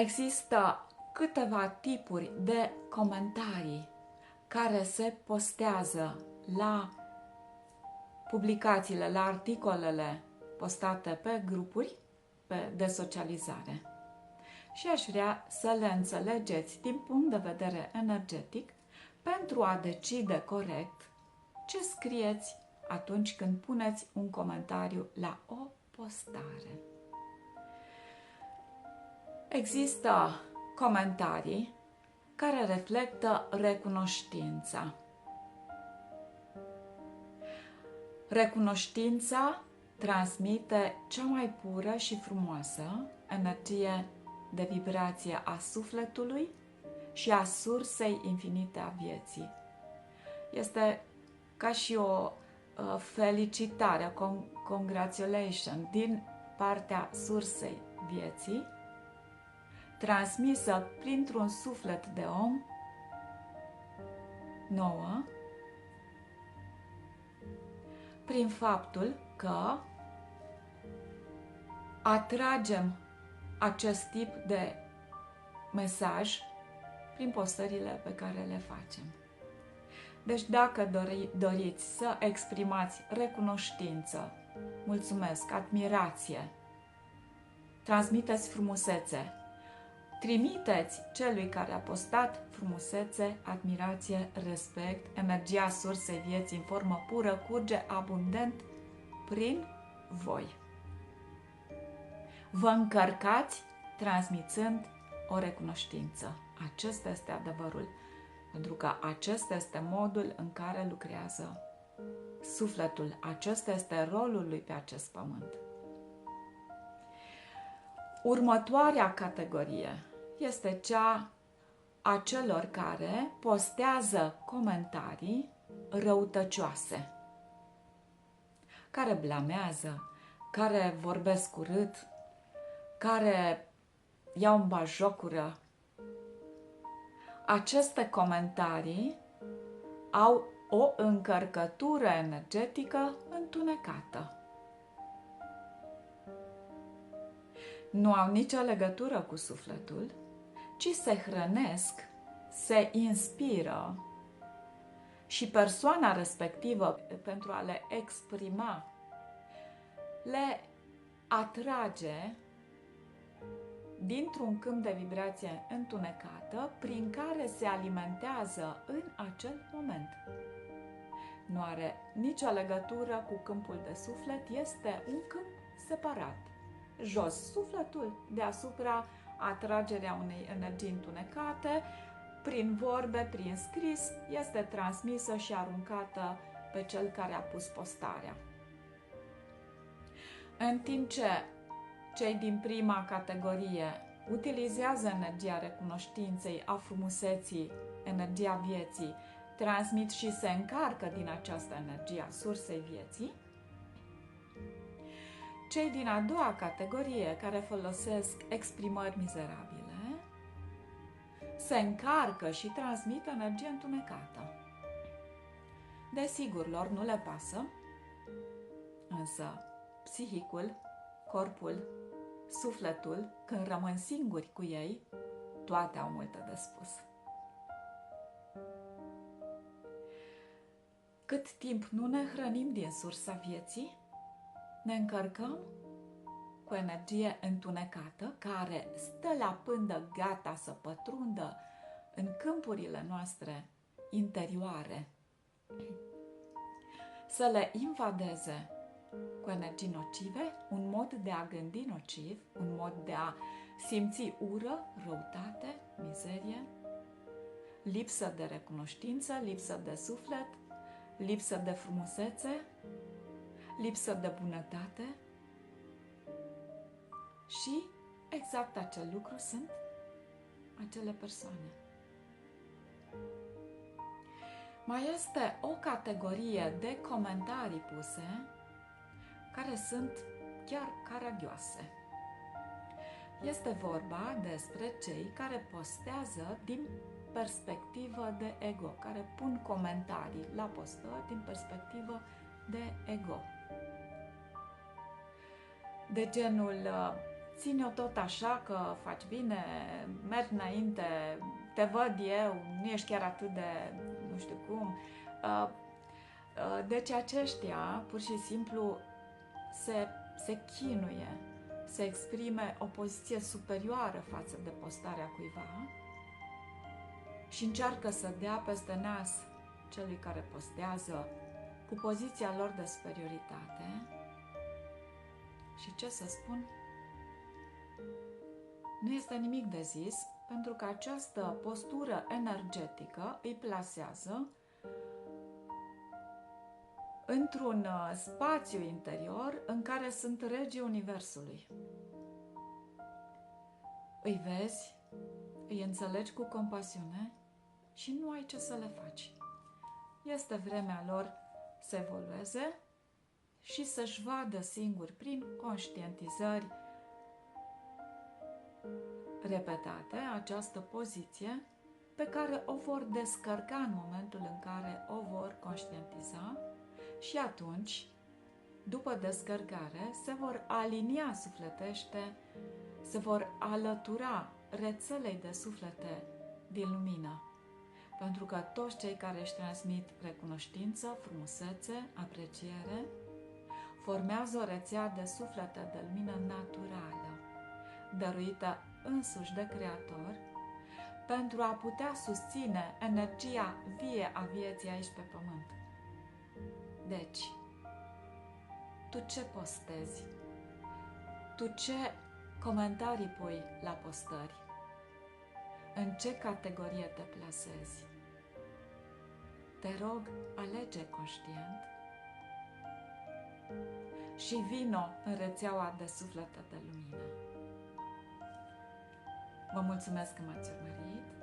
Există câteva tipuri de comentarii care se postează la publicațiile, la articolele postate pe grupuri de socializare. Și aș vrea să le înțelegeți din punct de vedere energetic pentru a decide corect ce scrieți atunci când puneți un comentariu la o postare. Există comentarii care reflectă recunoștința. Recunoștința transmite cea mai pură și frumoasă energie de vibrație a sufletului și a sursei infinite a vieții. Este ca și o felicitare, congratulation din partea sursei vieții, transmisă printr-un suflet de om nouă, prin faptul că atragem acest tip de mesaj prin postările pe care le facem. Deci dacă doriți să exprimați recunoștință, mulțumesc, admirație, transmiteți frumusețe, trimiteți celui care a postat frumusețe, admirație, respect, energia sursei vieții în formă pură curge abundent prin voi. Vă încărcați transmițând o recunoștință. Acesta este adevărul, pentru că acesta este modul în care lucrează sufletul. Acesta este rolul lui pe acest pământ. Următoarea categorie este cea a celor care postează comentarii răutăcioase, care blamează, care vorbesc urât, care iau în batjocură. Aceste comentarii au o încărcătură energetică întunecată. Nu au nicio legătură cu sufletul, ci se hrănesc, se inspiră și persoana respectivă, pentru a le exprima, le atrage dintr-un câmp de vibrație întunecată prin care se alimentează în acel moment. Nu are nicio legătură cu câmpul de suflet, este un câmp separat. Jos sufletul, deasupra atragerea unei energii întunecate, prin vorbe, prin scris, este transmisă și aruncată pe cel care a pus postarea. În timp ce cei din prima categorie utilizează energia recunoștinței, a frumuseții, energia vieții, transmit și se încarcă din această energie a sursei vieții, cei din a doua categorie, care folosesc exprimări mizerabile, se încarcă și transmit energie întunecată. Desigur, lor nu le pasă, însă psihicul, corpul, sufletul, când rămân singuri cu ei, toate au multe de spus. Cât timp nu ne hrănim din sursa vieții, ne încărcăm cu energie întunecată care stă la pândă gata să pătrundă în câmpurile noastre interioare, să le invadeze cu energii nocive, un mod de a gândi nociv, un mod de a simți ură, răutate, mizerie, lipsă de recunoștință, lipsă de suflet, lipsă de frumusețe, lipsă de bunătate. Și exact acel lucru sunt acele persoane. Mai este o categorie de comentarii puse care sunt chiar caragioase. Este vorba despre cei care postează din perspectivă de ego, care pun comentarii la postări din perspectivă de ego. De genul, ține-o tot așa că faci bine, mergi înainte, te văd eu, nu ești chiar atât de nu știu cum. Deci aceștia pur și simplu se chinuie să exprime o poziție superioară față de postarea cuiva și încearcă să dea peste nas celui care postează cu poziția lor de superioritate. Și ce să spun? Nu este nimic de zis, pentru că această postură energetică îi plasează într-un spațiu interior în care sunt regii Universului. Îi vezi, îi înțelegi cu compasiune și nu ai ce să le faci. Este vremea lor să evolueze și să-și vadă singuri prin conștientizări repetate această poziție pe care o vor descărca în momentul în care o vor conștientiza și atunci, după descărcare, se vor alinia sufletește, se vor alătura rețelei de suflete din lumină. Pentru că toți cei care își transmit recunoștință, frumusețe, apreciere, formează o rețea de suflete de lumină naturală, dăruită însuși de Creator, pentru a putea susține energia vie a vieții aici pe pământ. Deci, tu ce postezi? Tu ce comentarii pui la postări? În ce categorie te plasezi? Te rog, alege conștient și vino în rețeaua de suflete de lumină. Vă mulțumesc că m-ați urmărit.